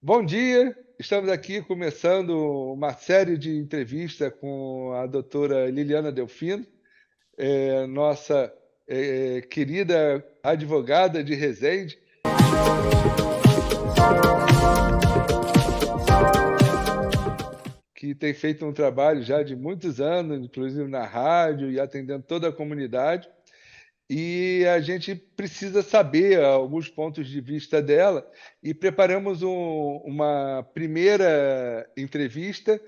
Bom dia, estamos aqui começando uma série de entrevistas com a doutora Liliana Delfino, nossa querida advogada de Resende, que tem feito um trabalho já de muitos anos, inclusive na rádio e atendendo toda a comunidade. E a gente precisa saber alguns pontos de vista dela e preparamos uma primeira entrevista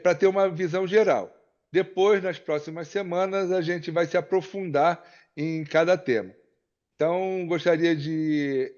para ter uma visão geral. Depois, nas próximas semanas, a gente vai se aprofundar em cada tema. Então, gostaria de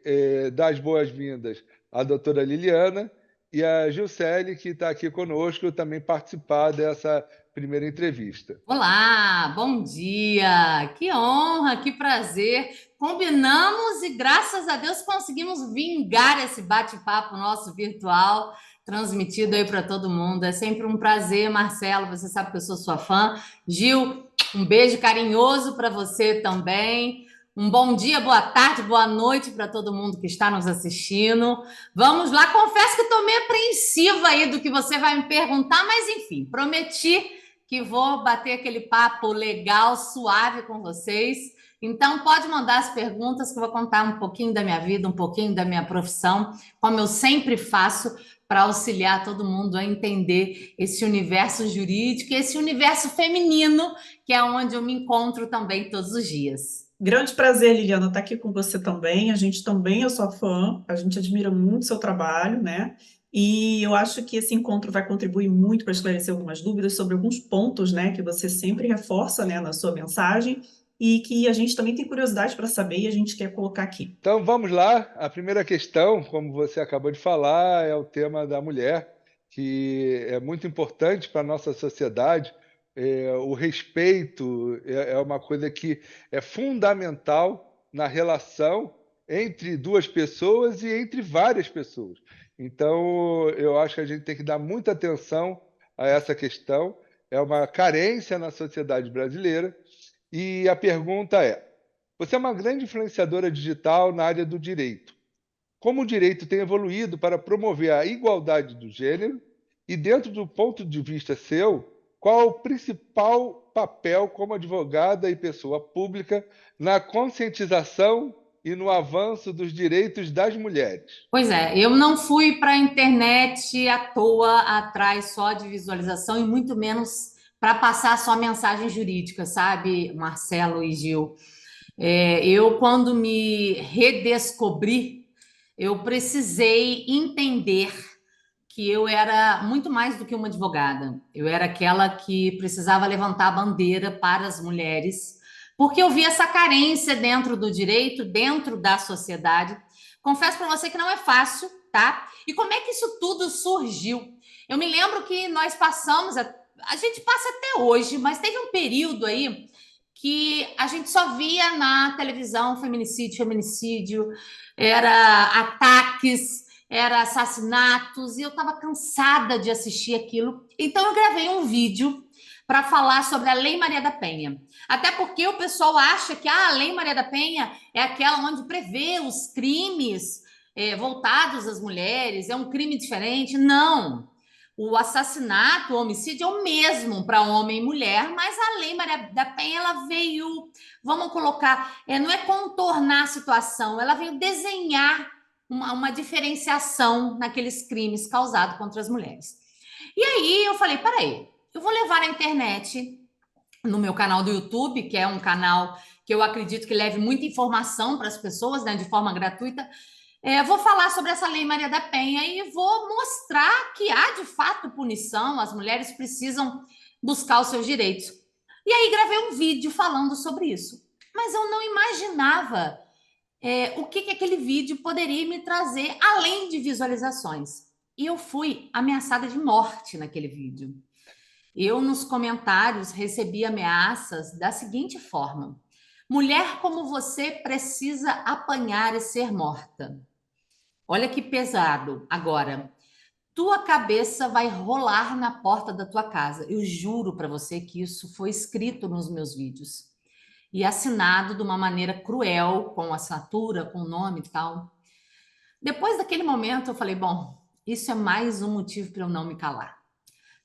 dar as boas-vindas à doutora Liliana e à Gilcele, que está aqui conosco, também participar dessa primeira entrevista. Olá, bom dia! Que honra, que prazer! Combinamos e graças a Deus conseguimos vingar esse bate-papo nosso virtual, transmitido aí para todo mundo. É sempre um prazer, Marcelo. Você sabe que eu sou sua fã. Gil, um beijo carinhoso para você também. Um bom dia, boa tarde, boa noite para todo mundo que está nos assistindo. Vamos lá, confesso que estou meio apreensiva aí do que você vai me perguntar, mas enfim, prometi que vou bater aquele papo legal, suave com vocês. Então, pode mandar as perguntas que eu vou contar um pouquinho da minha vida, um pouquinho da minha profissão, como eu sempre faço para auxiliar todo mundo a entender esse universo jurídico, esse universo feminino, que é onde eu me encontro também todos os dias. Grande prazer, Liliana, estar aqui com você também. A gente também é sua fã, a gente admira muito o seu trabalho, né? E eu acho que esse encontro vai contribuir muito para esclarecer algumas dúvidas sobre alguns pontos, né, que você sempre reforça, né, na sua mensagem e que a gente também tem curiosidade para saber e a gente quer colocar aqui. Então vamos lá. A primeira questão, como você acabou de falar, é o tema da mulher, que é muito importante para a nossa sociedade. O respeito é uma coisa que é fundamental na relação entre duas pessoas e entre várias pessoas. Então, eu acho que a gente tem que dar muita atenção a essa questão. É uma carência na sociedade brasileira. E a pergunta é: você é uma grande influenciadora digital na área do direito. Como o direito tem evoluído para promover a igualdade do gênero? E, dentro do ponto de vista seu, qual é o principal papel como advogada e pessoa pública na conscientização e no avanço dos direitos das mulheres? Pois é, eu não fui para a internet à toa, atrás só de visualização e muito menos para passar só mensagem jurídica, sabe, Marcelo e Gil? Eu, quando me redescobri, eu precisei entender que eu era muito mais do que uma advogada. Eu era aquela que precisava levantar a bandeira para as mulheres, porque eu vi essa carência dentro do direito, dentro da sociedade. Confesso para você que não é fácil, tá? E como é que isso tudo surgiu? Eu me lembro que nós passamos, a gente passa até hoje, mas teve um período aí que a gente só via na televisão feminicídio, feminicídio, era ataques, era assassinatos, e eu estava cansada de assistir aquilo. Então eu gravei um vídeo para falar sobre a Lei Maria da Penha. Até porque o pessoal acha que a Lei Maria da Penha é aquela onde prevê os crimes voltados às mulheres, é um crime diferente. Não. O assassinato, o homicídio é o mesmo para homem e mulher, mas a Lei Maria da Penha ela veio, vamos colocar, não é contornar a situação, ela veio desenhar uma diferenciação naqueles crimes causados contra as mulheres. E aí eu falei, peraí, eu vou levar na internet, no meu canal do YouTube, que é um canal que eu acredito que leve muita informação para as pessoas, né, de forma gratuita. Vou falar sobre essa Lei Maria da Penha e vou mostrar que há de fato punição, as mulheres precisam buscar os seus direitos. E aí gravei um vídeo falando sobre isso. Mas eu não imaginava o que, que aquele vídeo poderia me trazer além de visualizações. E eu fui ameaçada de morte naquele vídeo. Eu, nos comentários, recebi ameaças da seguinte forma: mulher como você precisa apanhar e ser morta. Olha que pesado. Agora, tua cabeça vai rolar na porta da tua casa. Eu juro para você que isso foi escrito nos meus vídeos e assinado de uma maneira cruel, com assinatura, com nome e tal. Depois daquele momento, eu falei: bom, isso é mais um motivo para eu não me calar.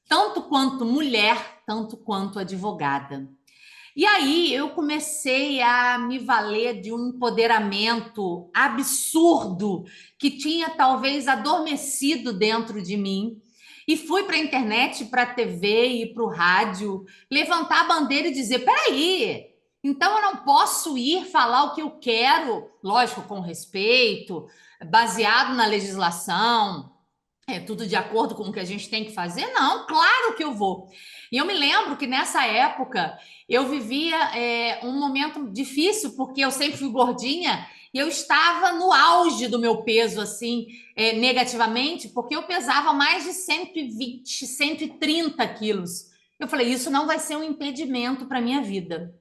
Tanto quanto mulher, tanto quanto advogada. E aí eu comecei a me valer de um empoderamento absurdo que tinha talvez adormecido dentro de mim. E fui para a internet, para a TV e para o rádio levantar a bandeira e dizer: peraí, então eu não posso ir falar o que eu quero, lógico, com respeito, baseado na legislação, tudo de acordo com o que a gente tem que fazer? Não, claro que eu vou. E eu me lembro que nessa época eu vivia um momento difícil, porque eu sempre fui gordinha e eu estava no auge do meu peso, assim, negativamente, porque eu pesava mais de 120, 130 quilos. Eu falei, isso não vai ser um impedimento para a minha vida.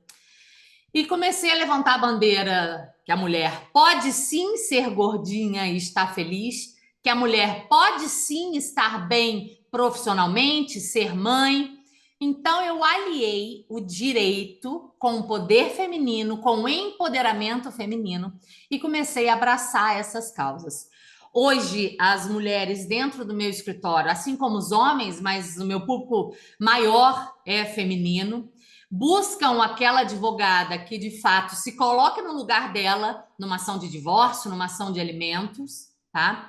E comecei a levantar a bandeira que a mulher pode sim ser gordinha e estar feliz, que a mulher pode sim estar bem profissionalmente, ser mãe. Então eu aliei o direito com o poder feminino, com o empoderamento feminino e comecei a abraçar essas causas. Hoje, as mulheres dentro do meu escritório, assim como os homens, mas o meu público maior é feminino, buscam aquela advogada que de fato se coloque no lugar dela numa ação de divórcio, numa ação de alimentos, tá?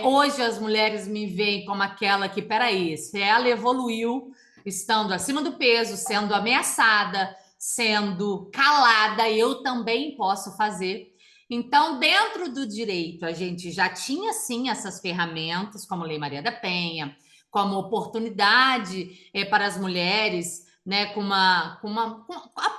Hoje as mulheres me veem como aquela que, peraí, se ela evoluiu estando acima do peso, sendo ameaçada, sendo calada, eu também posso fazer. Então, dentro do direito, a gente já tinha sim essas ferramentas, como a Lei Maria da Penha, como oportunidade para as mulheres, né, com a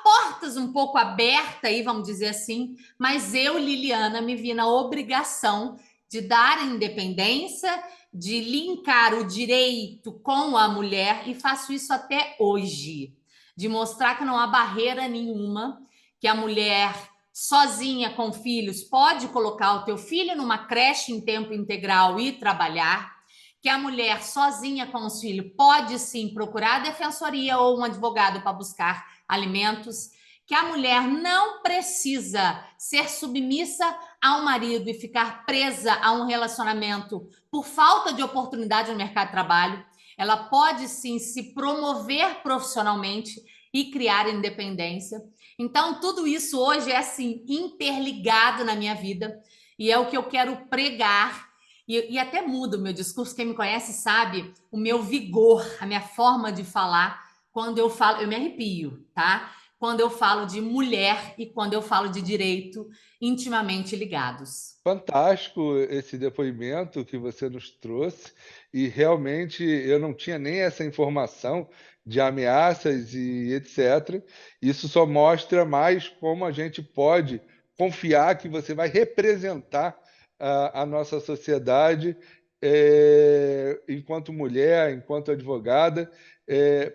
portas um pouco aberta aí, vamos dizer assim, mas eu, Liliana, me vi na obrigação de dar independência, de linkar o direito com a mulher, e faço isso até hoje, de mostrar que não há barreira nenhuma, que a mulher sozinha com filhos pode colocar o teu filho numa creche em tempo integral e trabalhar, que a mulher sozinha com os filhos pode sim procurar a defensoria ou um advogado para buscar alimentos, que a mulher não precisa ser submissa ao marido e ficar presa a um relacionamento por falta de oportunidade no mercado de trabalho. Ela pode sim se promover profissionalmente e criar independência. Então, tudo isso hoje é assim interligado na minha vida e é o que eu quero pregar. E até muda o meu discurso, quem me conhece sabe o meu vigor, a minha forma de falar. Quando eu falo, eu me arrepio, tá? Quando eu falo de mulher e quando eu falo de direito, intimamente ligados. Fantástico esse depoimento que você nos trouxe, e realmente eu não tinha nem essa informação de ameaças e etc. Isso só mostra mais como a gente pode confiar que você vai representar a nossa sociedade, enquanto mulher, enquanto advogada,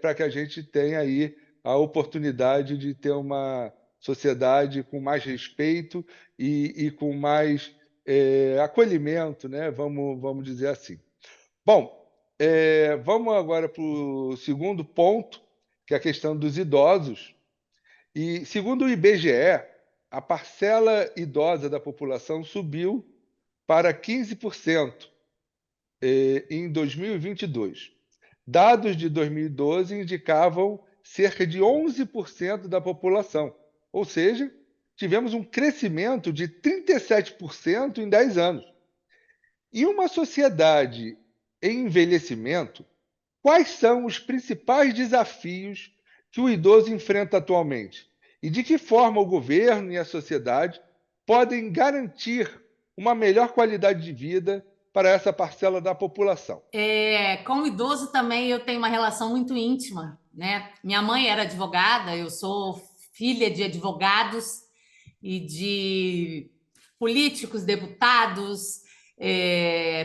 para que a gente tenha aí a oportunidade de ter uma sociedade com mais respeito e com mais acolhimento, né? Vamos dizer assim. Bom, vamos agora para o segundo ponto, que é a questão dos idosos. E, segundo o IBGE, a parcela idosa da população subiu para 15% em 2022. Dados de 2012 indicavam cerca de 11% da população, ou seja, tivemos um crescimento de 37% em 10 anos. Em uma sociedade em envelhecimento, quais são os principais desafios que o idoso enfrenta atualmente? E de que forma o governo e a sociedade podem garantir uma melhor qualidade de vida para essa parcela da população? Com o idoso também eu tenho uma relação muito íntima, né? Minha mãe era advogada, eu sou filha de advogados e de políticos, deputados,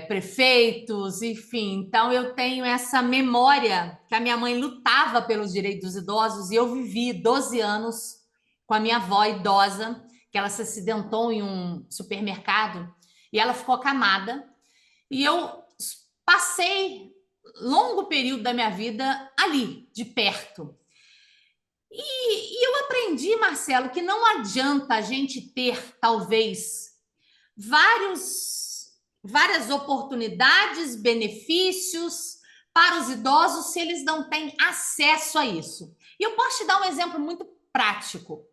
prefeitos, enfim. Então eu tenho essa memória que a minha mãe lutava pelos direitos dos idosos e eu vivi 12 anos com a minha avó idosa, que ela se acidentou em um supermercado e ela ficou acamada. E eu passei longo período da minha vida ali, de perto. E eu aprendi, Marcelo, que não adianta a gente ter, talvez, vários várias oportunidades, benefícios para os idosos se eles não têm acesso a isso. E eu posso te dar um exemplo muito prático.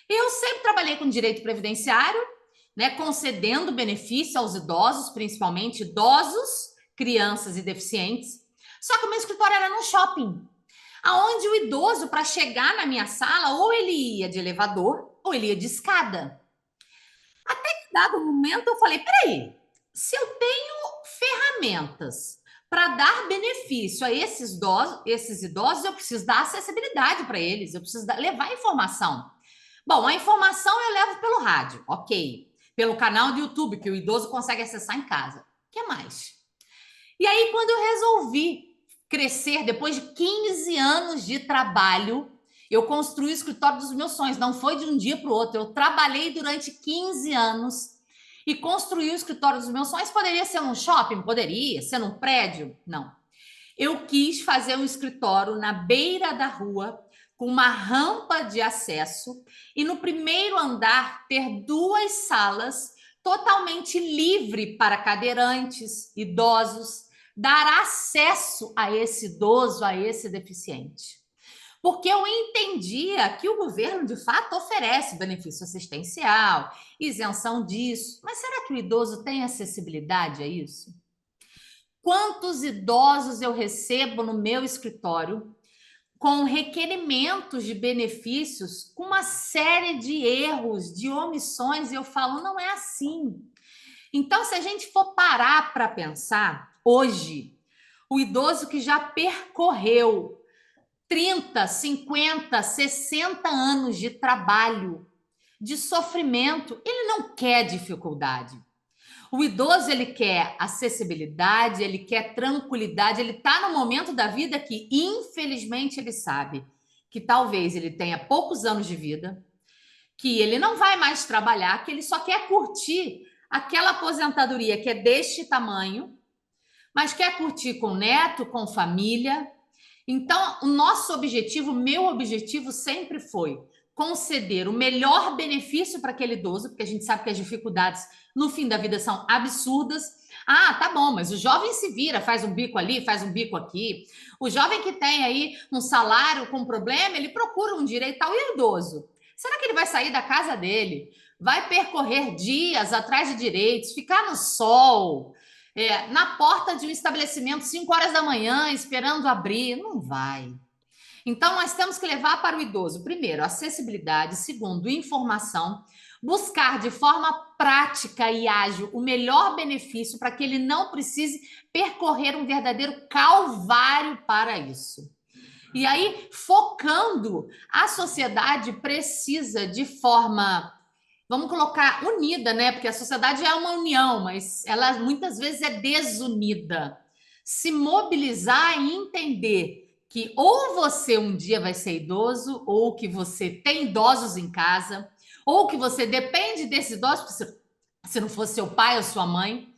Eu sempre trabalhei com direito previdenciário, né, concedendo benefício aos idosos, principalmente idosos, crianças e deficientes. Só que o meu escritório era num shopping, aonde o idoso, para chegar na minha sala, ou ele ia de elevador, ou ele ia de escada. Até que dado momento eu falei, peraí, se eu tenho ferramentas para dar benefício a esses idosos, eu preciso dar acessibilidade para eles, eu preciso levar informação. Bom, a informação eu levo pelo rádio, ok. Pelo canal do YouTube, que o idoso consegue acessar em casa. O que mais? E aí, quando eu resolvi crescer, depois de 15 anos de trabalho, eu construí o escritório dos meus sonhos. Não foi de um dia para o outro. Eu trabalhei durante 15 anos e construí o escritório dos meus sonhos. Poderia ser num shopping? Poderia. Ser num prédio? Não. Eu quis fazer um escritório na beira da rua, com uma rampa de acesso, e no primeiro andar ter 2 salas totalmente livre para cadeirantes, idosos, dar acesso a esse idoso, a esse deficiente. Porque eu entendia que o governo, de fato, oferece benefício assistencial, isenção disso, mas será que o idoso tem acessibilidade a isso? Quantos idosos eu recebo no meu escritório com requerimentos de benefícios, com uma série de erros, de omissões, e eu falo, não é assim. Então, se a gente for parar para pensar, hoje, o idoso que já percorreu 30, 50, 60 anos de trabalho, de sofrimento, ele não quer dificuldade. O idoso, ele quer acessibilidade, ele quer tranquilidade, ele está no momento da vida que, infelizmente, ele sabe que talvez ele tenha poucos anos de vida, que ele não vai mais trabalhar, que ele só quer curtir aquela aposentadoria que é deste tamanho, mas quer curtir com neto, com família. Então, o nosso objetivo, o meu objetivo sempre foi conceder o melhor benefício para aquele idoso, porque a gente sabe que as dificuldades no fim da vida são absurdas. Ah, tá bom, mas o jovem se vira, faz um bico ali, faz um bico aqui. O jovem que tem aí um salário com problema, ele procura um direito tal. E o idoso? Será que ele vai sair da casa dele? Vai percorrer dias atrás de direitos, ficar no sol, na porta de um estabelecimento 5 horas da manhã, esperando abrir? Não vai. Então, nós temos que levar para o idoso, primeiro, acessibilidade, segundo, informação, buscar de forma prática e ágil o melhor benefício para que ele não precise percorrer um verdadeiro calvário para isso. E aí, focando, a sociedade precisa de forma, vamos colocar, unida, né? Porque a sociedade é uma união, mas ela muitas vezes é desunida. Se mobilizar e entender que ou você um dia vai ser idoso, ou que você tem idosos em casa, ou que você depende desses idosos, se não fosse seu pai ou sua mãe.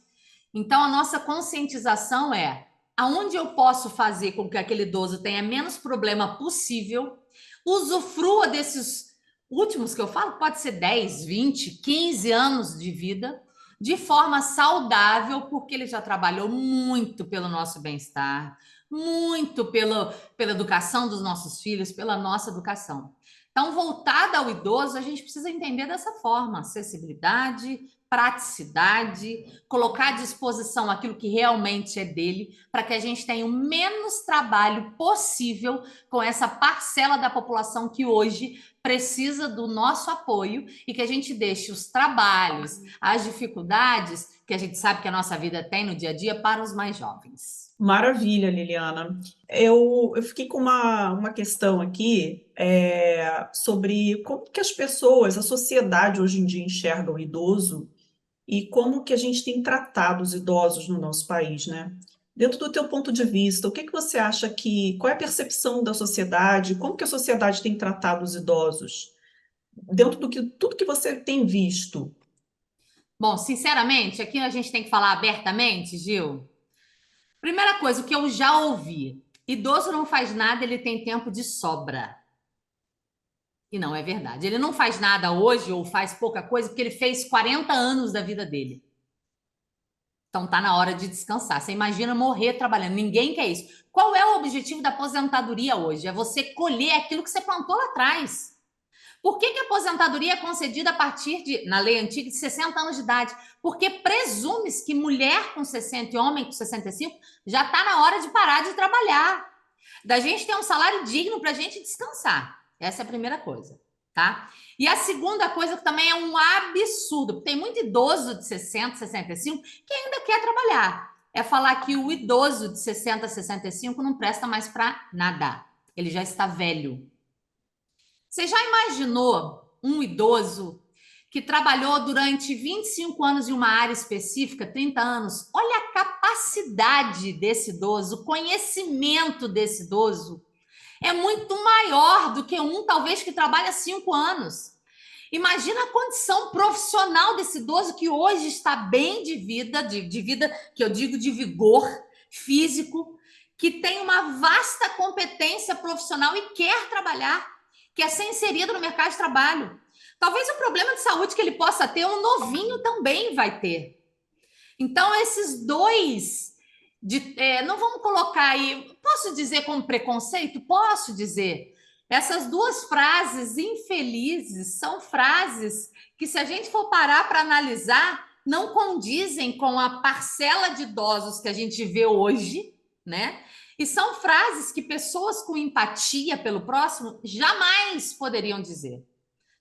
Então, a nossa conscientização é aonde eu posso fazer com que aquele idoso tenha menos problema possível, usufrua desses últimos que eu falo, pode ser 10, 20, 15 anos de vida, de forma saudável, porque ele já trabalhou muito pelo nosso bem-estar, muito pela educação dos nossos filhos, pela nossa educação. Então, voltada ao idoso, a gente precisa entender dessa forma: acessibilidade, praticidade, colocar à disposição aquilo que realmente é dele, para que a gente tenha o menos trabalho possível com essa parcela da população que hoje precisa do nosso apoio, e que a gente deixe os trabalhos, as dificuldades que a gente sabe que a nossa vida tem no dia a dia para os mais jovens. Maravilha, Liliana. Eu fiquei com uma questão aqui sobre como que as pessoas, a sociedade hoje em dia enxerga o idoso e como que a gente tem tratado os idosos no nosso país, né? Dentro do teu ponto de vista, o que que você acha qual é a percepção da sociedade, como que a sociedade tem tratado os idosos? Dentro do que tudo que você tem visto. Bom, sinceramente, aqui a gente tem que falar abertamente, Gil. Primeira coisa, o que eu já ouvi: idoso não faz nada, ele tem tempo de sobra. E não é verdade. Ele não faz nada hoje ou faz pouca coisa porque ele fez 40 anos da vida dele. Então tá na hora de descansar. Você imagina morrer trabalhando, ninguém quer isso. Qual é o objetivo da aposentadoria hoje? É você colher aquilo que você plantou lá atrás. Por que a aposentadoria é concedida a partir de, na lei antiga, de 60 anos de idade? Porque presume-se que mulher com 60 e homem com 65 já está na hora de parar de trabalhar. Da gente ter um salário digno para a gente descansar. Essa é a primeira coisa, tá? E a segunda coisa que também é um absurdo, porque tem muito idoso de 60, 65 que ainda quer trabalhar. É falar que o idoso de 60, 65 não presta mais para nada. Ele já está velho. Você já imaginou um idoso que trabalhou durante 25 anos em uma área específica, 30 anos? Olha a capacidade desse idoso, o conhecimento desse idoso é muito maior do que um, talvez, que trabalha 5 anos. Imagina a condição profissional desse idoso que hoje está bem de vida, de vida que eu digo de vigor físico, que tem uma vasta competência profissional e quer trabalhar, quer ser inserido no mercado de trabalho. Talvez o problema de saúde que ele possa ter, um novinho também vai ter. Então, esses dois, não vamos colocar aí, posso dizer como preconceito? Posso dizer. Essas duas frases infelizes são frases que, se a gente for parar para analisar, não condizem com a parcela de idosos que a gente vê hoje, né? E são frases que pessoas com empatia pelo próximo jamais poderiam dizer.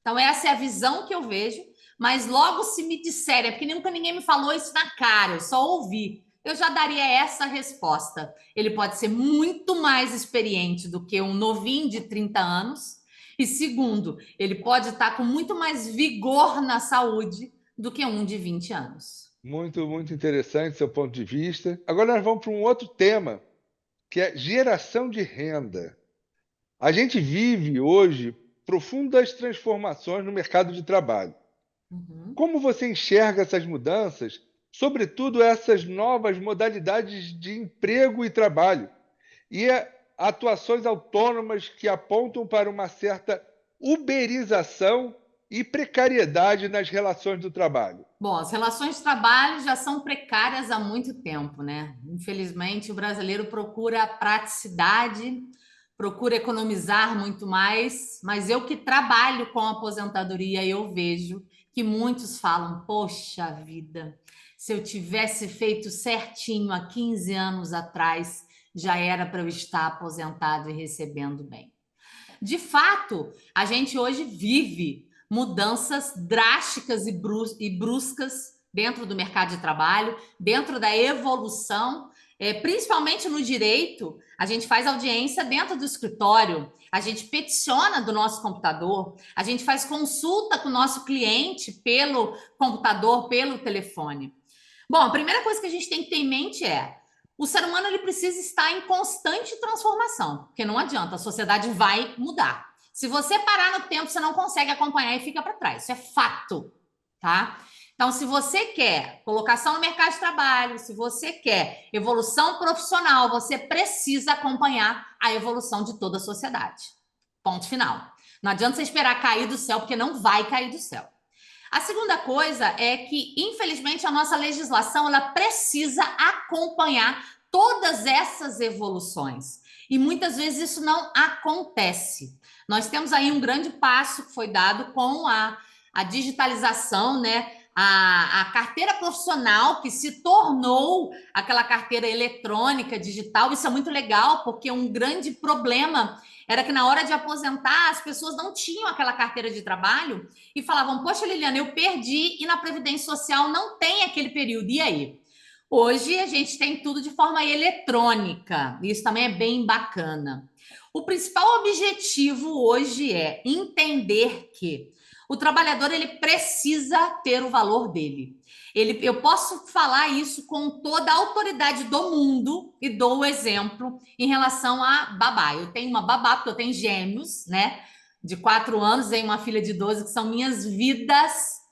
Então, essa é a visão que eu vejo, mas logo se me disserem, é porque nunca ninguém me falou isso na cara, eu só ouvi, eu já daria essa resposta. Ele pode ser muito mais experiente do que um novinho de 30 anos, e segundo, ele pode estar com muito mais vigor na saúde do que um de 20 anos. Muito, muito interessante seu ponto de vista. Agora nós vamos para um outro tema, que é geração de renda. A gente vive hoje profundas transformações no mercado de trabalho. Como você enxerga essas mudanças, sobretudo essas novas modalidades de emprego e trabalho, e atuações autônomas que apontam para uma certa uberização e precariedade nas relações do trabalho? Bom, as relações de trabalho já são precárias há muito tempo, né? Infelizmente, o brasileiro procura praticidade, procura economizar muito mais, mas eu que trabalho com aposentadoria, eu vejo que muitos falam: poxa vida, se eu tivesse feito certinho há 15 anos atrás, já era para eu estar aposentado e recebendo bem. De fato, a gente hoje vive mudanças drásticas e bruscas dentro do mercado de trabalho, dentro da evolução, principalmente no direito. A gente faz audiência dentro do escritório, a gente peticiona do nosso computador, a gente faz consulta com o nosso cliente pelo computador, pelo telefone. Bom, a primeira coisa que a gente tem que ter em mente é: o ser humano ele precisa estar em constante transformação, porque não adianta, a sociedade vai mudar. Se você parar no tempo, você não consegue acompanhar e fica para trás. Isso é fato, tá? Então, se você quer colocação no mercado de trabalho, se você quer evolução profissional, você precisa acompanhar a evolução de toda a sociedade. Ponto final. Não adianta você esperar cair do céu, porque não vai cair do céu. A segunda coisa é que, infelizmente, a nossa legislação ela precisa acompanhar todas essas evoluções. E muitas vezes isso não acontece. Nós temos aí um grande passo que foi dado com a digitalização, né? A carteira profissional que se tornou aquela carteira eletrônica, digital. Isso é muito legal, porque um grande problema era que na hora de aposentar, as pessoas não tinham aquela carteira de trabalho e falavam: poxa, Liliana, eu perdi e na Previdência Social não tem aquele período. E aí? Hoje a gente tem tudo de forma eletrônica. Isso também é bem bacana. O principal objetivo hoje é entender que o trabalhador ele precisa ter o valor dele. Eu posso falar isso com toda a autoridade do mundo e dou o exemplo em relação a babá. Eu tenho uma babá, porque eu tenho gêmeos, né? De 4 anos, tenho uma filha de 12, que são minhas vidas.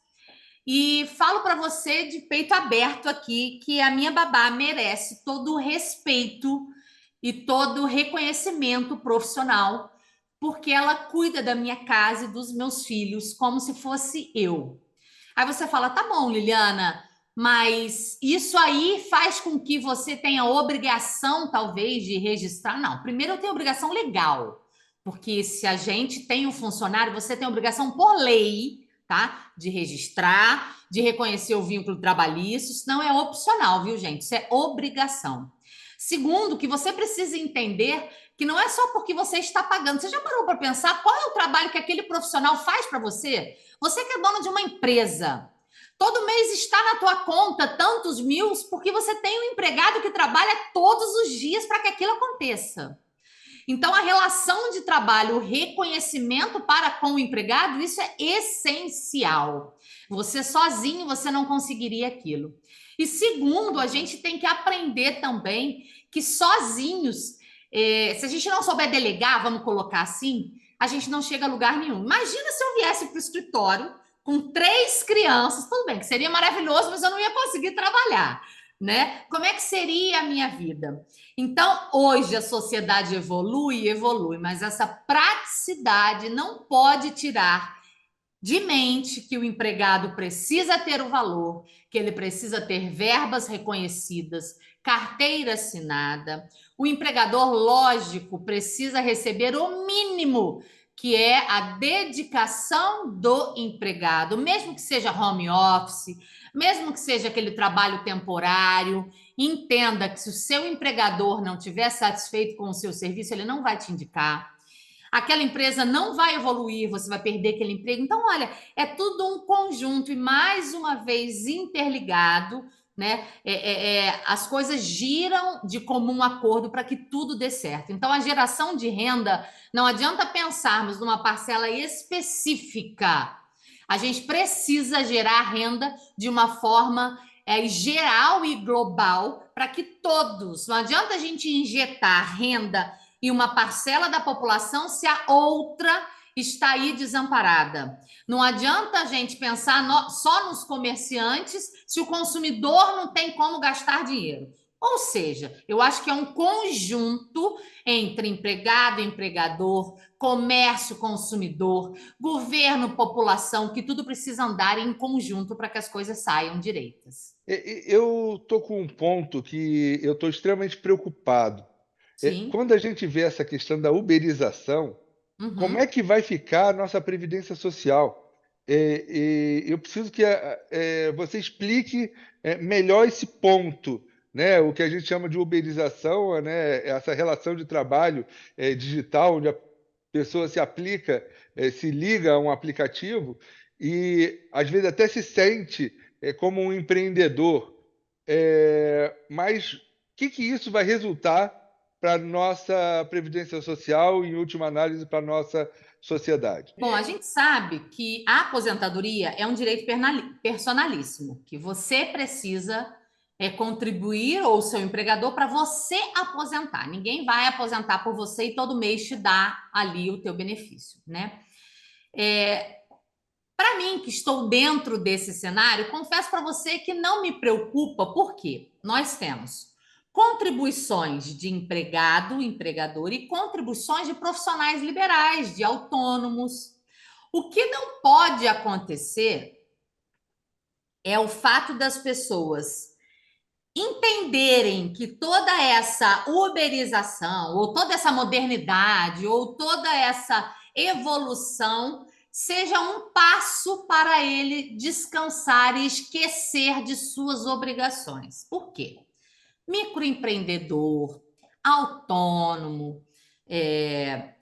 E falo para você de peito aberto aqui que a minha babá merece todo o respeito e todo o reconhecimento profissional, porque ela cuida da minha casa e dos meus filhos como se fosse eu. Aí você fala: tá bom, Liliana, mas isso aí faz com que você tenha obrigação, talvez, de registrar. Não, primeiro eu tenho obrigação legal, porque se a gente tem um funcionário, você tem obrigação por lei, tá? De registrar, de reconhecer o vínculo trabalhista. Isso não é opcional, viu, gente? Isso é obrigação. Segundo, que você precisa entender que não é só porque você está pagando. Você já parou para pensar qual é o trabalho que aquele profissional faz para você? Você que é dono de uma empresa. Todo mês está na tua conta tantos mil porque você tem um empregado que trabalha todos os dias para que aquilo aconteça. Então, a relação de trabalho, o reconhecimento para com o empregado, isso é essencial. Você sozinho, você não conseguiria aquilo. E segundo, a gente tem que aprender também que sozinhos, se a gente não souber delegar, vamos colocar assim, a gente não chega a lugar nenhum. Imagina se eu viesse para o escritório com 3 crianças, tudo bem, que seria maravilhoso, mas eu não ia conseguir trabalhar, né? Como é que seria a minha vida? Então, hoje a sociedade evolui, mas essa praticidade não pode tirar de mente que o empregado precisa ter o valor, que ele precisa ter verbas reconhecidas, carteira assinada. O empregador, lógico, precisa receber o mínimo, que é a dedicação do empregado, mesmo que seja home office, mesmo que seja aquele trabalho temporário. Entenda que se o seu empregador não estiver satisfeito com o seu serviço, ele não vai te indicar. Aquela empresa não vai evoluir, você vai perder aquele emprego. Então, olha, é tudo um conjunto e mais uma vez interligado, né? As coisas giram de comum acordo para que tudo dê certo. Então, a geração de renda, não adianta pensarmos numa parcela específica. A gente precisa gerar renda de uma forma geral e global para que todos. Não adianta a gente injetar renda e uma parcela da população se a outra está aí desamparada. Não adianta a gente pensar só nos comerciantes se o consumidor não tem como gastar dinheiro. Ou seja, eu acho que é um conjunto entre empregado, empregador, comércio, consumidor, governo, população, que tudo precisa andar em conjunto para que as coisas saiam direitas. Eu estou com um ponto que eu estou extremamente preocupado. Sim. Quando a gente vê essa questão da uberização, como é Uhum. que vai ficar a nossa previdência social? Eu preciso que você explique melhor esse ponto, né? O que a gente chama de uberização, né? Essa relação de trabalho digital, onde a pessoa se aplica, se liga a um aplicativo e às vezes até se sente como um empreendedor. Mas o que isso vai resultar para a nossa previdência social e, em última análise, para a nossa sociedade? Bom, a gente sabe que a aposentadoria é um direito personalíssimo, que você precisa contribuir ou seu empregador para você aposentar. Ninguém vai aposentar por você e todo mês te dá ali o teu benefício, né? Para mim, que estou dentro desse cenário, confesso para você que não me preocupa, porque nós temos contribuições de empregado, empregador e contribuições de profissionais liberais, de autônomos. O que não pode acontecer é o fato das pessoas entenderem que toda essa uberização, ou toda essa modernidade, ou toda essa evolução seja um passo para ele descansar e esquecer de suas obrigações. Por quê? Microempreendedor, autônomo,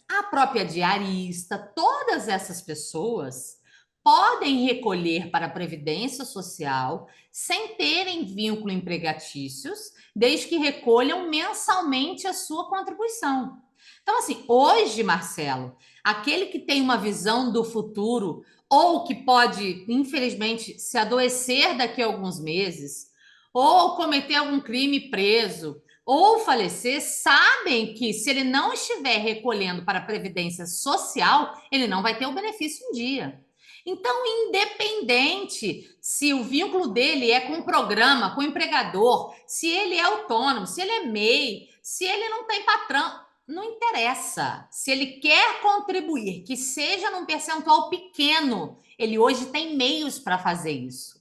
a própria diarista, todas essas pessoas podem recolher para a Previdência Social sem terem vínculo empregatícios, desde que recolham mensalmente a sua contribuição. Então, assim, hoje, Marcelo, aquele que tem uma visão do futuro ou que pode, infelizmente, se adoecer daqui a alguns meses, ou cometer algum crime preso, ou falecer, sabem que se ele não estiver recolhendo para a Previdência Social, ele não vai ter o benefício em dia. Então, independente se o vínculo dele é com o programa, com o empregador, se ele é autônomo, se ele é MEI, se ele não tem patrão, não interessa. Se ele quer contribuir, que seja num percentual pequeno, ele hoje tem meios para fazer isso.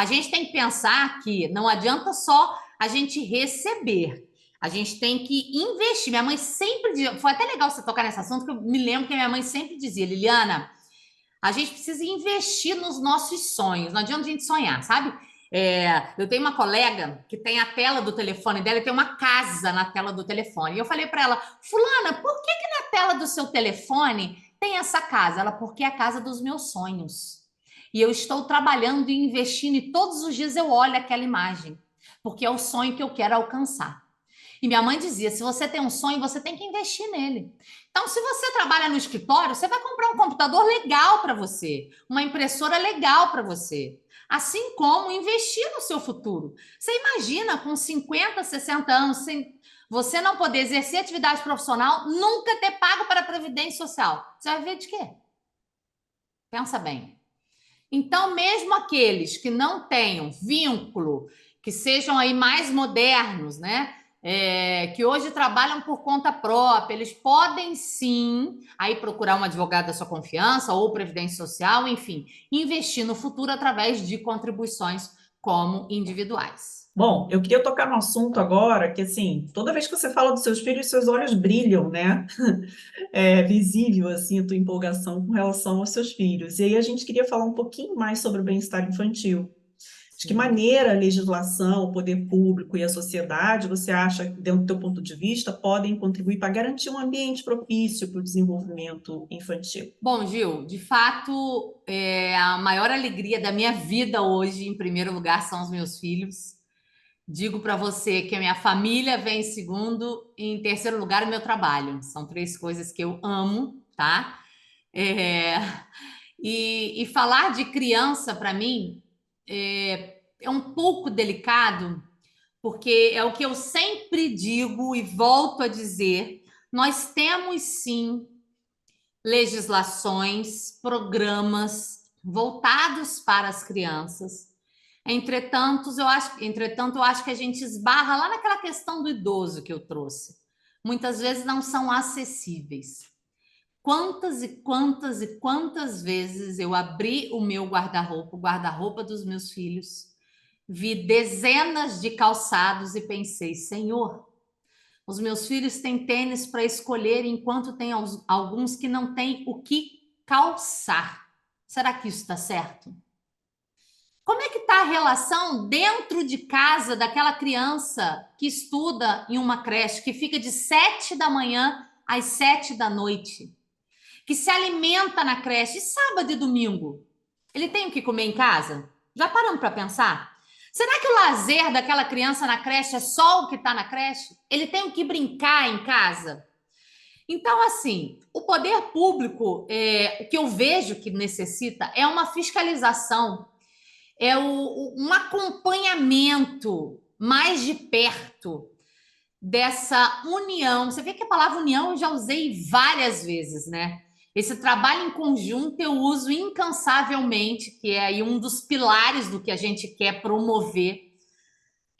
A gente tem que pensar que não adianta só a gente receber. A gente tem que investir. Minha mãe sempre dizia, foi até legal você tocar nesse assunto, porque eu me lembro que a minha mãe sempre dizia, Liliana, a gente precisa investir nos nossos sonhos. Não adianta a gente sonhar, sabe? Eu tenho uma colega que tem a tela do telefone dela e tem uma casa na tela do telefone. E eu falei para ela, fulana, por que na tela do seu telefone tem essa casa? Ela, porque é a casa dos meus sonhos. E eu estou trabalhando e investindo e todos os dias eu olho aquela imagem, porque é o sonho que eu quero alcançar. E minha mãe dizia, se você tem um sonho, você tem que investir nele. Então, se você trabalha no escritório, você vai comprar um computador legal para você, uma impressora legal para você. Assim como investir no seu futuro. Você imagina com 50, 60 anos, sem você não poder exercer atividade profissional, nunca ter pago para a Previdência Social. Você vai ver de quê? Pensa bem. Então, mesmo aqueles que não tenham vínculo, que sejam aí mais modernos, né? Que hoje trabalham por conta própria, eles podem sim aí procurar um advogado da sua confiança ou Previdência Social, enfim, investir no futuro através de contribuições como individuais. Bom, eu queria tocar no assunto agora que, assim, toda vez que você fala dos seus filhos, seus olhos brilham, né? É visível, assim, a tua empolgação com relação aos seus filhos. E aí a gente queria falar um pouquinho mais sobre o bem-estar infantil. De que maneira a legislação, o poder público e a sociedade, você acha, dentro do teu ponto de vista, podem contribuir para garantir um ambiente propício para o desenvolvimento infantil? Bom, Gil, de fato, a maior alegria da minha vida hoje, em primeiro lugar, são os meus filhos. Digo para você que a minha família vem em segundo e em terceiro lugar o meu trabalho. São três coisas que eu amo, tá? É, e falar de criança para mim é um pouco delicado, porque é o que eu sempre digo e volto a dizer: nós temos sim legislações, programas voltados para as crianças. Entretanto, eu acho que a gente esbarra lá naquela questão do idoso que eu trouxe. Muitas vezes não são acessíveis. Quantas e quantas e quantas vezes eu abri o meu guarda-roupa, o guarda-roupa dos meus filhos, vi dezenas de calçados e pensei, Senhor, os meus filhos têm tênis para escolher, enquanto tem alguns que não têm o que calçar. Será que isso está certo? Como é que está a relação dentro de casa daquela criança que estuda em uma creche, que fica de 7 da manhã às 7 da noite, que se alimenta na creche, e sábado e domingo? Ele tem o que comer em casa? Já paramos para pensar? Será que o lazer daquela criança na creche é só o que está na creche? Ele tem o que brincar em casa? Então, assim, o poder público, o que eu vejo que necessita é uma fiscalização, um acompanhamento mais de perto dessa união. Você vê que a palavra união eu já usei várias vezes, né? Esse trabalho em conjunto eu uso incansavelmente, que é aí um dos pilares do que a gente quer promover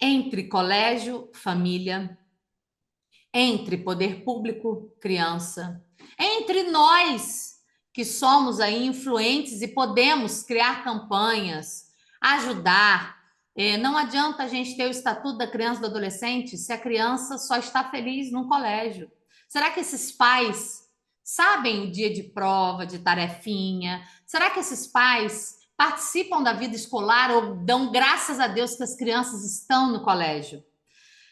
entre colégio, família, entre poder público, criança, entre nós que somos aí influentes e podemos criar campanhas, ajudar. Não adianta a gente ter o estatuto da criança e do adolescente se a criança só está feliz no colégio. Será que esses pais sabem o dia de prova, de tarefinha? Será que esses pais participam da vida escolar ou dão graças a Deus que as crianças estão no colégio?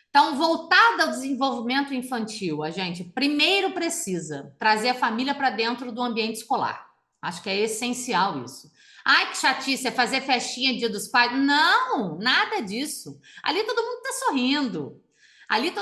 Então, voltada ao desenvolvimento infantil, a gente primeiro precisa trazer a família para dentro do ambiente escolar. Acho que é essencial isso. Ai, que chatice, é fazer festinha Dia dos Pais. Não, nada disso. Ali todo mundo está sorrindo. Ali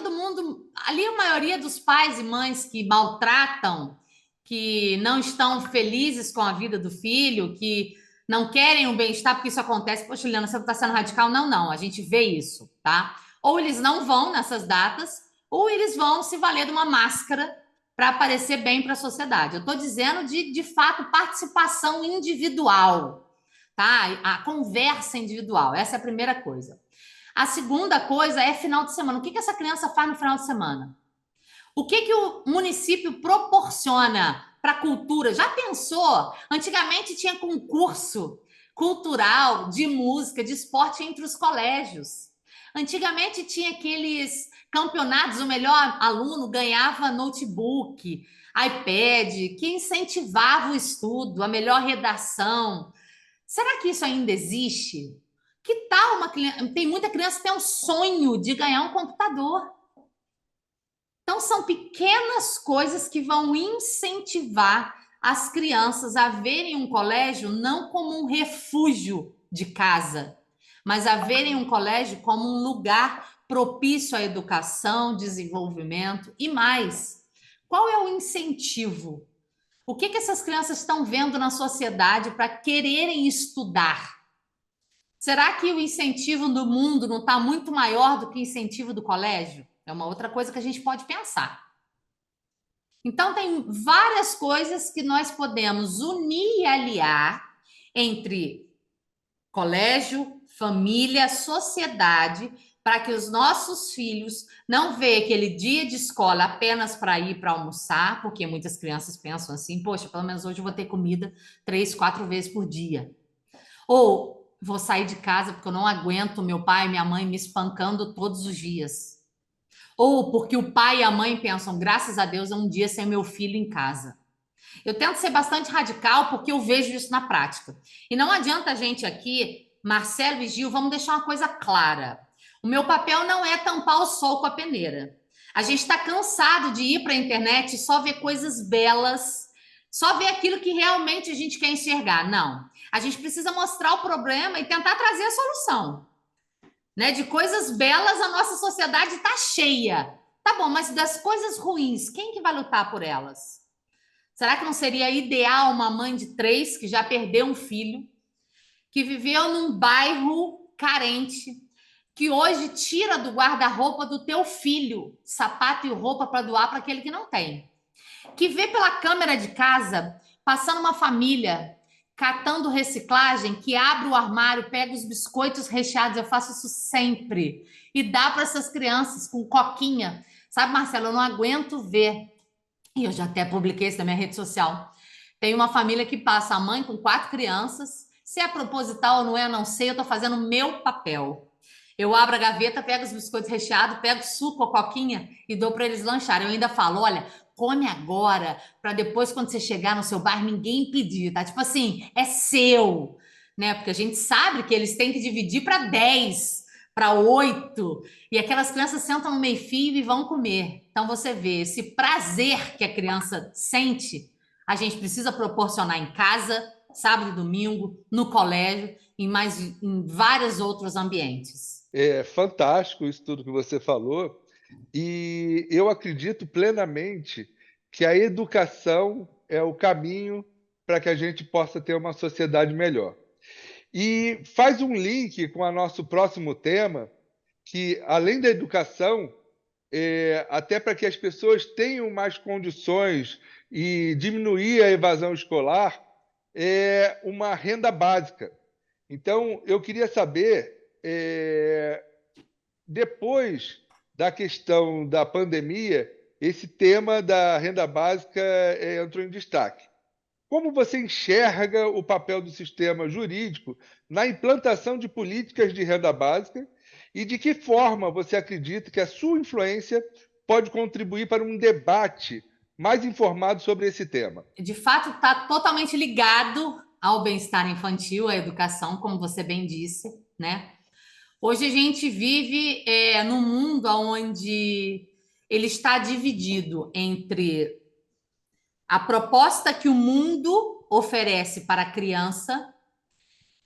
a maioria dos pais e mães que maltratam, que não estão felizes com a vida do filho, que não querem o bem-estar, porque isso acontece. Poxa, Juliana, você não está sendo radical? Não, não, a gente vê isso, tá? Ou eles não vão nessas datas, ou eles vão se valer de uma máscara para aparecer bem para a sociedade. Eu estou dizendo de fato, participação individual, tá? A conversa individual, essa é a primeira coisa. A segunda coisa é final de semana. O que essa criança faz no final de semana? O que o município proporciona para a cultura? Já pensou? Antigamente tinha concurso cultural, de música, de esporte entre os colégios. Antigamente tinha aqueles campeonatos, o melhor aluno ganhava notebook, iPad, que incentivava o estudo, a melhor redação. Será que isso ainda existe? Que tal uma criança? Tem muita criança que tem um sonho de ganhar um computador. Então, são pequenas coisas que vão incentivar as crianças a verem um colégio não como um refúgio de casa, mas a verem um colégio como um lugar propício à educação, desenvolvimento e mais. Qual é o incentivo? O que essas crianças estão vendo na sociedade para quererem estudar? Será que o incentivo do mundo não está muito maior do que o incentivo do colégio? É uma outra coisa que a gente pode pensar. Então, tem várias coisas que nós podemos unir e aliar entre colégio, família, sociedade, para que os nossos filhos não vejam aquele dia de escola apenas para ir para almoçar, porque muitas crianças pensam assim, poxa, pelo menos hoje eu vou ter comida 3, 4 vezes por dia. Ou vou sair de casa porque eu não aguento meu pai e minha mãe me espancando todos os dias. Ou porque o pai e a mãe pensam, graças a Deus, é um dia sem meu filho em casa. Eu tento ser bastante radical porque eu vejo isso na prática. E não adianta a gente aqui, Marcelo e Gil, vamos deixar uma coisa clara. O meu papel não é tampar o sol com a peneira. A gente está cansado de ir para a internet e só ver coisas belas, só ver aquilo que realmente a gente quer enxergar. Não. A gente precisa mostrar o problema e tentar trazer a solução. Né? De coisas belas, a nossa sociedade está cheia. Tá bom, mas das coisas ruins, quem que vai lutar por elas? Será que não seria ideal uma mãe de 3 que já perdeu um filho, que viveu num bairro carente, que hoje tira do guarda-roupa do teu filho sapato e roupa para doar para aquele que não tem? Que vê pela câmera de casa, passando uma família catando reciclagem, que abre o armário, pega os biscoitos recheados, eu faço isso sempre, e dá para essas crianças com coquinha. Sabe, Marcelo, eu não aguento ver, e eu já até publiquei isso na minha rede social, tem uma família que passa a mãe com 4 crianças, se é proposital ou não é, eu não sei, eu estou fazendo o meu papel. Eu abro a gaveta, pego os biscoitos recheados, pego suco ou coquinha e dou para eles lancharem. Eu ainda falo, olha, come agora, para depois, quando você chegar no seu bairro, ninguém pedir, tá? Tipo assim, é seu, né? Porque a gente sabe que eles têm que dividir para 10, para 8, e aquelas crianças sentam no meio-fio e vão comer. Então, você vê esse prazer que a criança sente, a gente precisa proporcionar em casa, sábado e domingo, no colégio, em vários outros ambientes. É fantástico isso tudo que você falou, e eu acredito plenamente que a educação é o caminho para que a gente possa ter uma sociedade melhor. E faz um link com o nosso próximo tema, que além da educação, até para que as pessoas tenham mais condições e diminuir a evasão escolar, é uma renda básica. Então, eu queria saber, depois da questão da pandemia, esse tema da renda básica entrou em destaque. Como você enxerga o papel do sistema jurídico na implantação de políticas de renda básica e de que forma você acredita que a sua influência pode contribuir para um debate mais informado sobre esse tema? De fato, está totalmente ligado ao bem-estar infantil, à educação, como você bem disse, né? Hoje a gente vive num mundo onde ele está dividido entre a proposta que o mundo oferece para a criança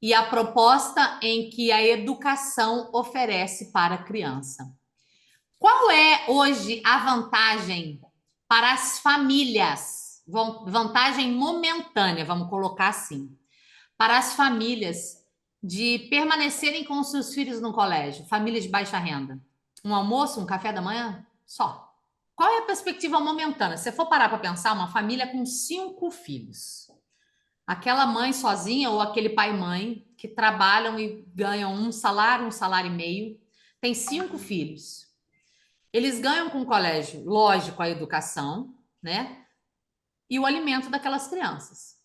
e a proposta em que a educação oferece para a criança. Qual é hoje a vantagem para as famílias? Vantagem momentânea, vamos colocar assim, para as famílias de permanecerem com os seus filhos no colégio, famílias de baixa renda? Um almoço, um café da manhã? Só. Qual é a perspectiva momentânea? Se você for parar para pensar, uma família com 5 filhos. Aquela mãe sozinha ou aquele pai e mãe que trabalham e ganham um salário e meio, tem 5 filhos. Eles ganham com o colégio, lógico, a educação, né? E o alimento daquelas crianças.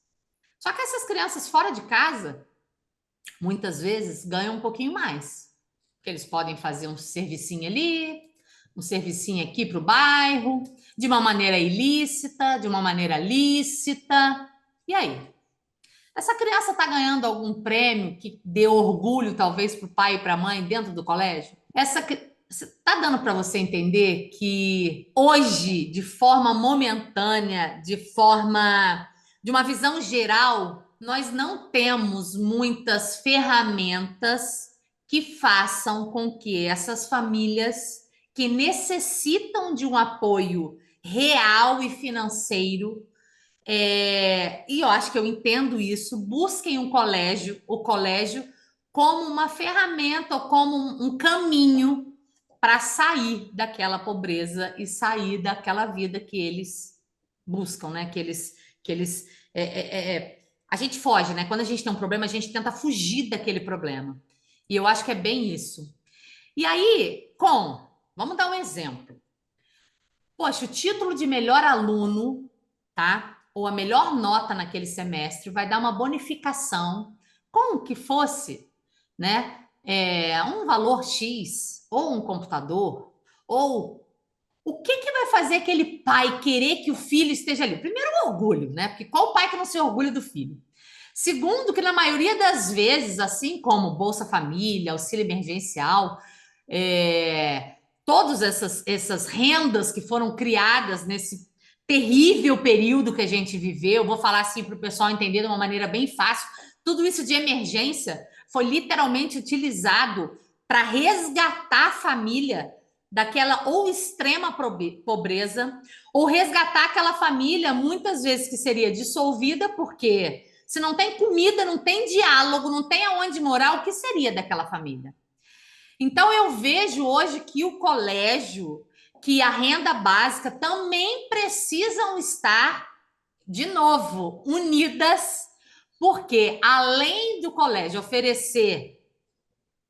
Só que essas crianças fora de casa, muitas vezes ganham um pouquinho mais. Porque eles podem fazer um servicinho ali, um servicinho aqui para o bairro, de uma maneira ilícita, de uma maneira lícita. E aí? Essa criança está ganhando algum prêmio que dê orgulho, talvez, para o pai e para a mãe dentro do colégio? Está dando para você entender que hoje, de forma momentânea, de uma visão geral, nós não temos muitas ferramentas que façam com que essas famílias que necessitam de um apoio real e financeiro, e eu acho que eu entendo isso, busquem o colégio como uma ferramenta ou como um caminho para sair daquela pobreza e sair daquela vida que eles buscam, né? A gente foge, né? Quando a gente tem um problema, a gente tenta fugir daquele problema. E eu acho que é bem isso. E aí, vamos dar um exemplo. Poxa, o título de melhor aluno, tá? Ou a melhor nota naquele semestre vai dar uma bonificação, como que fosse, né? Um valor X, ou um computador, ou o que que vai fazer aquele pai querer que o filho esteja ali? Primeiro, o orgulho, né? Porque qual pai que não se orgulha do filho? Segundo, que na maioria das vezes, assim como Bolsa Família, auxílio emergencial, todas essas rendas que foram criadas nesse terrível período que a gente viveu, vou falar assim para o pessoal entender de uma maneira bem fácil, tudo isso de emergência foi literalmente utilizado para resgatar a família daquela ou extrema pobreza, ou resgatar aquela família, muitas vezes que seria dissolvida, porque se não tem comida, não tem diálogo, não tem aonde morar, o que seria daquela família? Então, eu vejo hoje que o colégio, que a renda básica também precisam estar, de novo, unidas, porque além do colégio oferecer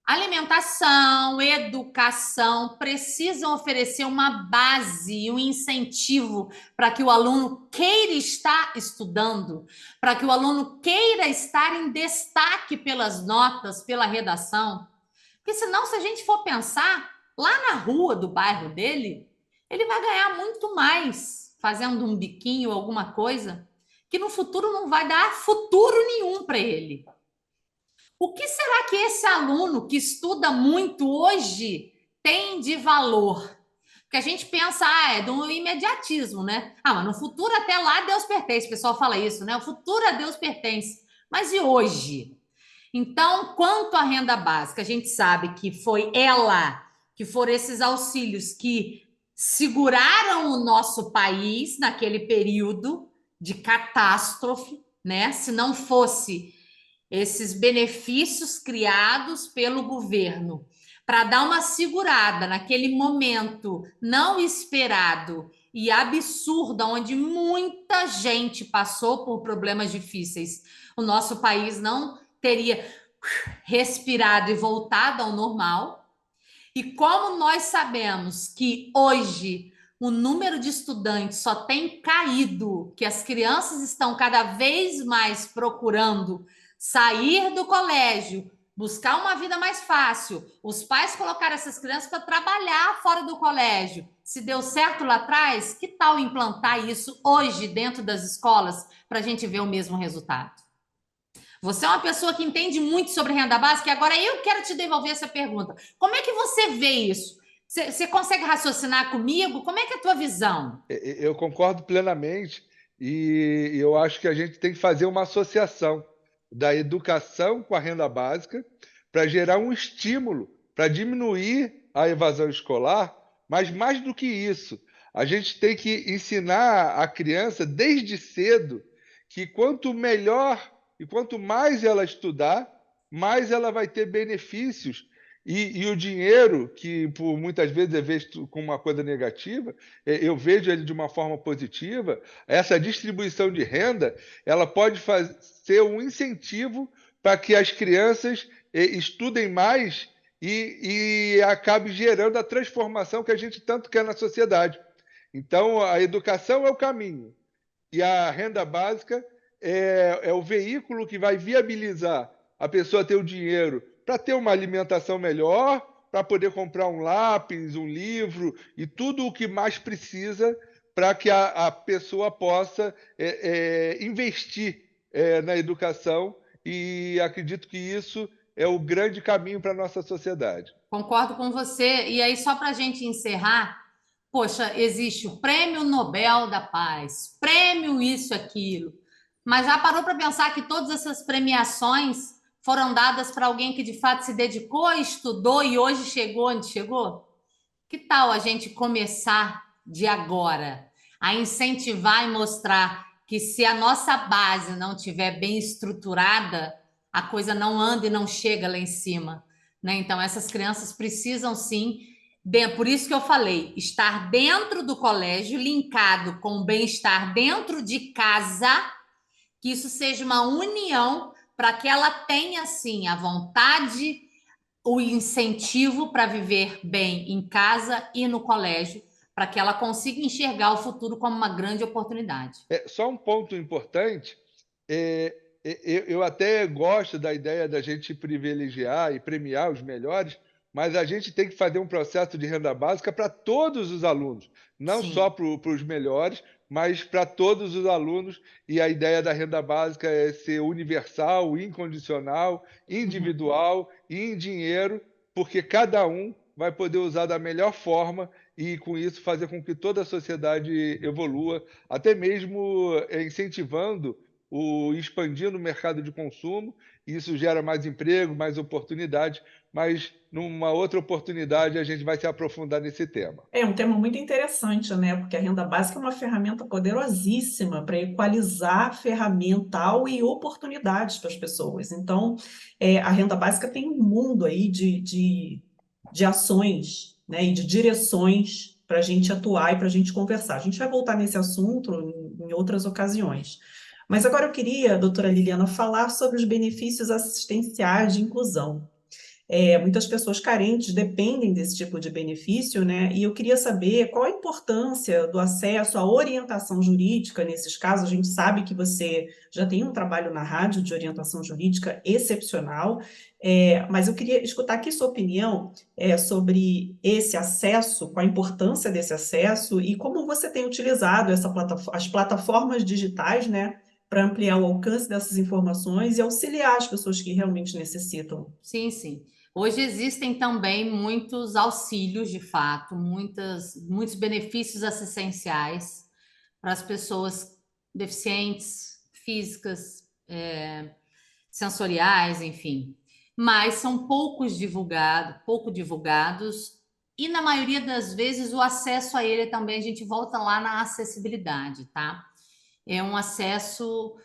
alimentação, educação, precisam oferecer uma base, um incentivo para que o aluno queira estar estudando, para que o aluno queira estar em destaque pelas notas, pela redação. Porque senão, se a gente for pensar, lá na rua do bairro dele, ele vai ganhar muito mais fazendo um biquinho, alguma coisa, que no futuro não vai dar futuro nenhum para ele. O que será que esse aluno que estuda muito hoje tem de valor? Porque a gente pensa, é do imediatismo, né? Mas no futuro até lá Deus pertence. O pessoal fala isso, né? O futuro a Deus pertence. Mas e hoje? Então, quanto à renda básica, a gente sabe que foi que foram esses auxílios que seguraram o nosso país naquele período de catástrofe, né? Se não fosse esses benefícios criados pelo governo para dar uma segurada naquele momento não esperado e absurdo, onde muita gente passou por problemas difíceis, o nosso país não teria respirado e voltado ao normal. E como nós sabemos que hoje o número de estudantes só tem caído, que as crianças estão cada vez mais procurando sair do colégio, buscar uma vida mais fácil, os pais colocaram essas crianças para trabalhar fora do colégio. Se deu certo lá atrás, que tal implantar isso hoje dentro das escolas para a gente ver o mesmo resultado? Você é uma pessoa que entende muito sobre renda básica e agora eu quero te devolver essa pergunta. Como é que você vê isso? Você consegue raciocinar comigo? Como é que é a tua visão? Eu concordo plenamente e eu acho que a gente tem que fazer uma associação da educação com a renda básica para gerar um estímulo para diminuir a evasão escolar, mas mais do que isso, a gente tem que ensinar a criança desde cedo que quanto melhor e quanto mais ela estudar, mais ela vai ter benefícios e o dinheiro, que por muitas vezes é visto como uma coisa negativa, eu vejo ele de uma forma positiva. Essa distribuição de renda, ela pode ser um incentivo para que as crianças estudem mais e acabe gerando a transformação que a gente tanto quer na sociedade. Então, a educação é o caminho e a renda básica é o veículo que vai viabilizar a pessoa ter o dinheiro para ter uma alimentação melhor, para poder comprar um lápis, um livro e tudo o que mais precisa para que a pessoa possa investir na educação, e acredito que isso é o grande caminho para a nossa sociedade. Concordo com você. E aí, só para a gente encerrar, poxa, existe o Prêmio Nobel da Paz, prêmio isso, aquilo. Mas já parou para pensar que todas essas premiações foram dadas para alguém que de fato se dedicou, estudou e hoje chegou onde chegou? Que tal a gente começar de agora a incentivar e mostrar que se a nossa base não estiver bem estruturada, a coisa não anda e não chega lá em cima, né? Então, essas crianças precisam sim, por isso que eu falei, estar dentro do colégio, linkado com o bem-estar dentro de casa, que isso seja uma união para que ela tenha, sim, a vontade, o incentivo para viver bem em casa e no colégio, para que ela consiga enxergar o futuro como uma grande oportunidade. Só um ponto importante, eu até gosto da ideia da gente privilegiar e premiar os melhores, mas a gente tem que fazer um processo de renda básica para todos os alunos, não só Sim. para os melhores, mas para todos os alunos. E a ideia da renda básica é ser universal, incondicional, individual e em dinheiro, porque cada um vai poder usar da melhor forma e, com isso, fazer com que toda a sociedade evolua, até mesmo incentivando expandindo o mercado de consumo. Isso gera mais emprego, mais oportunidade, mas numa outra oportunidade a gente vai se aprofundar nesse tema. É um tema muito interessante, né? Porque a renda básica é uma ferramenta poderosíssima para equalizar ferramental e oportunidades para as pessoas. Então, a renda básica tem um mundo aí de ações, né? E de direções para a gente atuar e para a gente conversar. A gente vai voltar nesse assunto em outras ocasiões. Mas agora eu queria, doutora Liliana, falar sobre os benefícios assistenciais de inclusão. Muitas pessoas carentes dependem desse tipo de benefício, né? E eu queria saber qual a importância do acesso à orientação jurídica nesses casos. A gente sabe que você já tem um trabalho na rádio de orientação jurídica excepcional, mas eu queria escutar aqui sua opinião sobre esse acesso, qual a importância desse acesso e como você tem utilizado as plataformas digitais, né, para ampliar o alcance dessas informações e auxiliar as pessoas que realmente necessitam. Sim, sim. Hoje existem também muitos auxílios, de fato, muitos benefícios assistenciais para as pessoas deficientes, físicas, sensoriais, enfim. Mas são pouco divulgados, e na maioria das vezes o acesso a ele também, a gente volta lá na acessibilidade, tá? É um acesso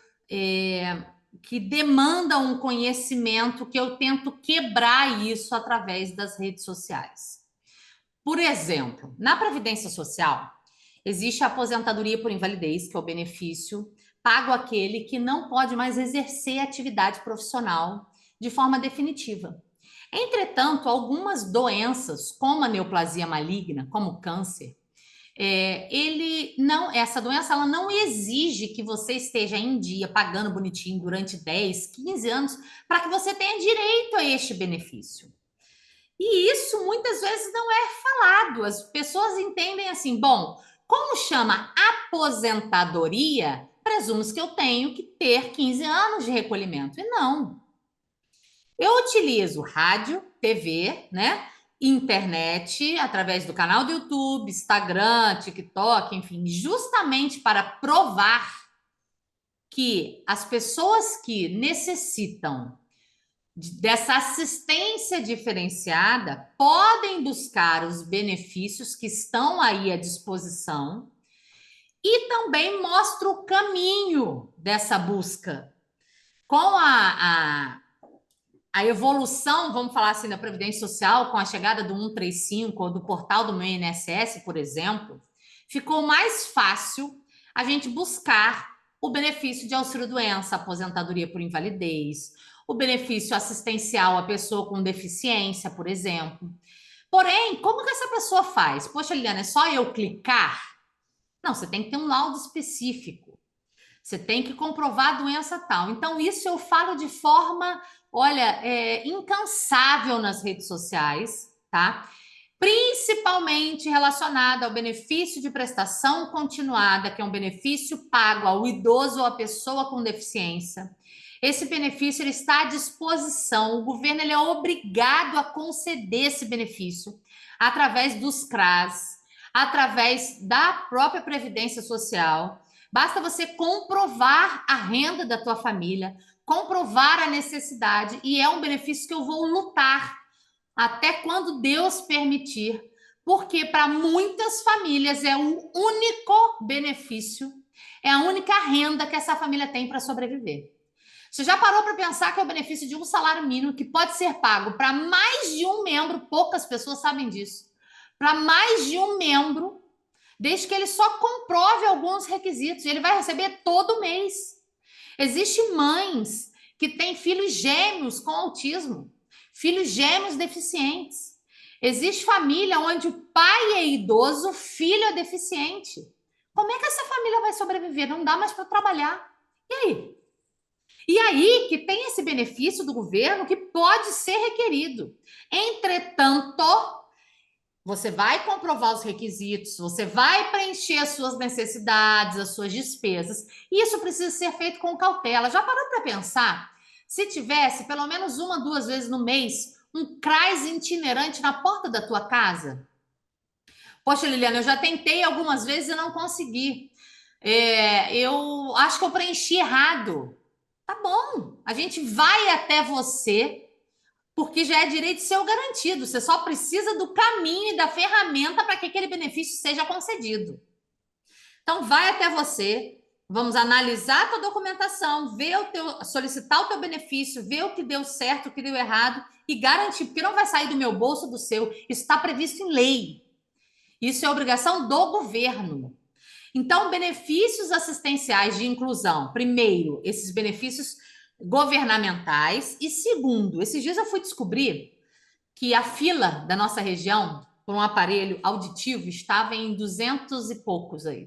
que demanda um conhecimento que eu tento quebrar isso através das redes sociais. Por exemplo, na Previdência Social, existe a aposentadoria por invalidez, que é o benefício pago àquele que não pode mais exercer atividade profissional de forma definitiva. Entretanto, algumas doenças, como a neoplasia maligna, como o câncer, essa doença ela não exige que você esteja em dia pagando bonitinho durante 10, 15 anos para que você tenha direito a este benefício. E isso muitas vezes não é falado. As pessoas entendem assim, bom, como chama aposentadoria, presume-se que eu tenho que ter 15 anos de recolhimento. E não. Eu utilizo rádio, TV, né? Internet, através do canal do YouTube, Instagram, TikTok, enfim, justamente para provar que as pessoas que necessitam dessa assistência diferenciada podem buscar os benefícios que estão aí à disposição, e também mostra o caminho dessa busca. Com a evolução, vamos falar assim, da Previdência Social, com a chegada do 135 ou do portal do meu INSS, por exemplo, ficou mais fácil a gente buscar o benefício de auxílio-doença, aposentadoria por invalidez, o benefício assistencial à pessoa com deficiência, por exemplo. Porém, como que essa pessoa faz? Poxa, Liliana, é só eu clicar? Não, você tem que ter um laudo específico. Você tem que comprovar a doença tal. Então, isso eu falo de forma olha, incansável nas redes sociais, tá? Principalmente relacionado ao benefício de prestação continuada, que é um benefício pago ao idoso ou à pessoa com deficiência. Esse benefício ele está à disposição, o governo ele é obrigado a conceder esse benefício através dos CRAS, através da própria Previdência Social. Basta você comprovar a renda da tua família, comprovar a necessidade, e é um benefício que eu vou lutar até quando Deus permitir, porque para muitas famílias é o único benefício, é a única renda que essa família tem para sobreviver. Você já parou para pensar que é o benefício de um salário mínimo que pode ser pago para mais de um membro? Poucas pessoas sabem disso. Para mais de um membro, desde que ele só comprove alguns requisitos, ele vai receber todo mês. Existem mães que têm filhos gêmeos com autismo, filhos gêmeos deficientes. Existe família onde o pai é idoso, o filho é deficiente. Como é que essa família vai sobreviver? Não dá mais para trabalhar. E aí? E aí que tem esse benefício do governo que pode ser requerido. Entretanto, você vai comprovar os requisitos, você vai preencher as suas necessidades, as suas despesas. E isso precisa ser feito com cautela. Já parou para pensar? Se tivesse pelo menos uma, duas vezes no mês um CRAS itinerante na porta da tua casa? Poxa, Liliana, eu já tentei algumas vezes e não consegui. Eu acho que eu preenchi errado. Tá bom, a gente vai até você, porque já é direito seu garantido. Você só precisa do caminho e da ferramenta para que aquele benefício seja concedido. Então, vai até você, vamos analisar a tua documentação, solicitar o teu benefício, ver o que deu certo, o que deu errado e garantir, porque não vai sair do meu bolso ou do seu. Isso está previsto em lei. Isso é obrigação do governo. Então, benefícios assistenciais de inclusão. Primeiro, esses benefícios governamentais. E segundo, esses dias eu fui descobrir que a fila da nossa região por um aparelho auditivo estava em 200 e poucos aí.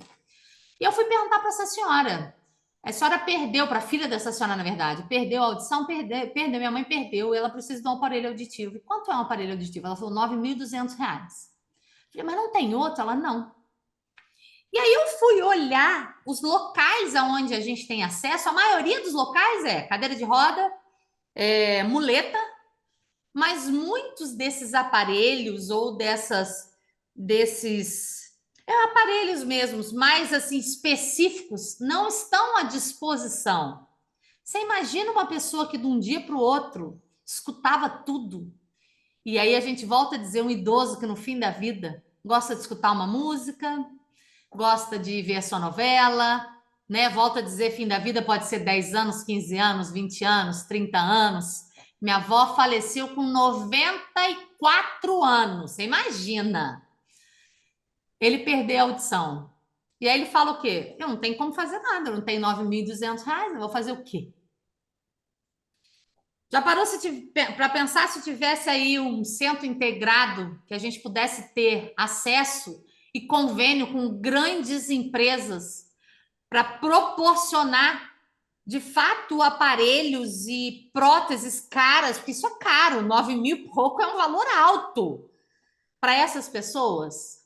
E eu fui perguntar para essa senhora. A senhora perdeu, para a filha dessa senhora, na verdade, perdeu a audição? Perdeu, minha mãe perdeu, ela precisa de um aparelho auditivo. E quanto é um aparelho auditivo? Ela falou R$ 9.200. Falei, mas não tem outro? Ela, não. E aí eu fui olhar os locais aonde a gente tem acesso, a maioria dos locais é cadeira de roda, muleta, mas muitos desses aparelhos ou desses aparelhos mesmos, mais assim específicos, não estão à disposição. Você imagina uma pessoa que de um dia para o outro escutava tudo. E aí a gente volta a dizer um idoso que no fim da vida gosta de escutar uma música, gosta de ver a sua novela, né? Volta a dizer, fim da vida pode ser 10 anos, 15 anos, 20 anos, 30 anos. Minha avó faleceu com 94 anos, você imagina. Ele perdeu a audição. E aí ele fala o quê? Eu não tenho como fazer nada, eu não tenho R$ 9.200, eu vou fazer o quê? Já parou para pensar se tivesse aí um centro integrado que a gente pudesse ter acesso e convênio com grandes empresas para proporcionar, de fato, aparelhos e próteses caras, porque isso é caro, 9.000 e pouco é um valor alto para essas pessoas.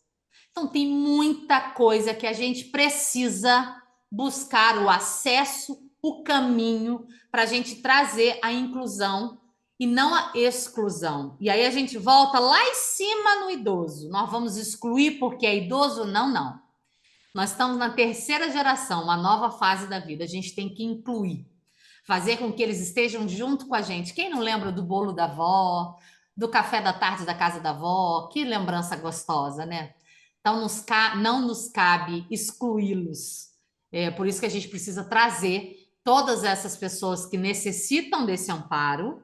Então, tem muita coisa que a gente precisa buscar o acesso, o caminho, para a gente trazer a inclusão e não a exclusão. E aí a gente volta lá em cima no idoso. Nós vamos excluir porque é idoso? Não, não. Nós estamos na terceira geração, uma nova fase da vida. A gente tem que incluir, fazer com que eles estejam junto com a gente. Quem não lembra do bolo da avó, do café da tarde da casa da avó? Que lembrança gostosa, né? Então, não nos cabe excluí-los. É por isso que a gente precisa trazer todas essas pessoas que necessitam desse amparo,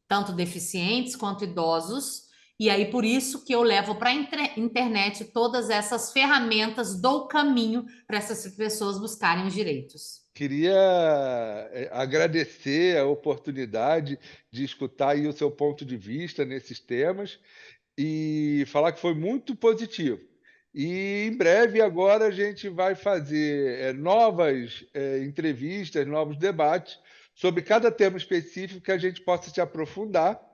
tanto deficientes quanto idosos, e aí por isso que eu levo para a internet todas essas ferramentas, dou caminho para essas pessoas buscarem os direitos. Queria agradecer a oportunidade de escutar aí o seu ponto de vista nesses temas e falar que foi muito positivo. E em breve agora a gente vai fazer novas entrevistas, novos debates sobre cada tema específico que a gente possa te aprofundar.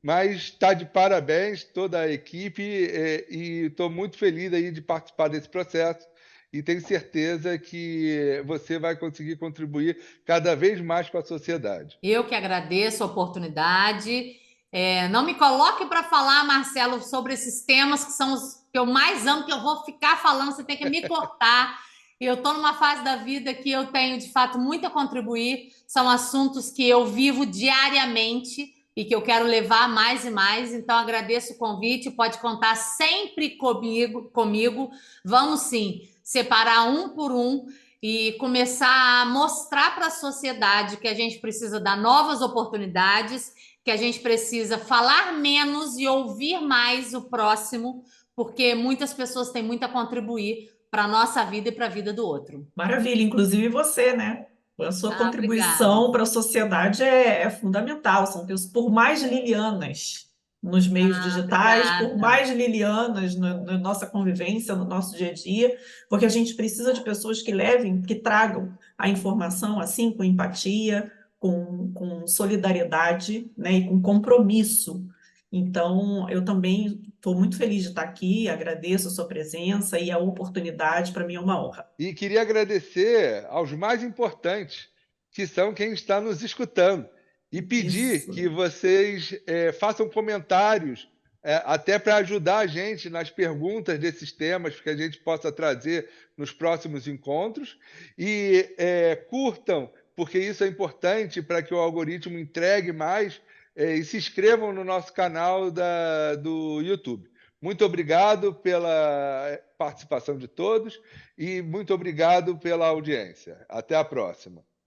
Mas está de parabéns toda a equipe e estou muito feliz aí de participar desse processo e tenho certeza que você vai conseguir contribuir cada vez mais com a sociedade. Eu que agradeço a oportunidade. Não me coloque para falar, Marcelo, sobre esses temas que são os que eu mais amo, que eu vou ficar falando, você tem que me cortar. E eu estou numa fase da vida que eu tenho, de fato, muito a contribuir. São assuntos que eu vivo diariamente e que eu quero levar mais e mais. Então, agradeço o convite, pode contar sempre comigo. Vamos sim separar um por um e começar a mostrar para a sociedade que a gente precisa dar novas oportunidades, que a gente precisa falar menos e ouvir mais o próximo, porque muitas pessoas têm muito a contribuir para a nossa vida e para a vida do outro. Maravilha, inclusive você, né? A sua Obrigada. contribuição para a sociedade é fundamental. São pessoas, por mais Lilianas nos meios digitais, por Obrigada. mais Lilianas na nossa convivência, no nosso dia a dia, porque a gente precisa de pessoas que levem, que tragam a informação assim, com empatia, com solidariedade, né, e com compromisso. Então, eu também estou muito feliz de estar aqui, agradeço a sua presença e a oportunidade, para mim é uma honra. E queria agradecer aos mais importantes, que são quem está nos escutando, e pedir que Isso. vocês façam comentários, até para ajudar a gente nas perguntas desses temas que a gente possa trazer nos próximos encontros, e curtam, porque isso é importante para que o algoritmo entregue mais, e se inscrevam no nosso canal do YouTube. Muito obrigado pela participação de todos e muito obrigado pela audiência. Até a próxima.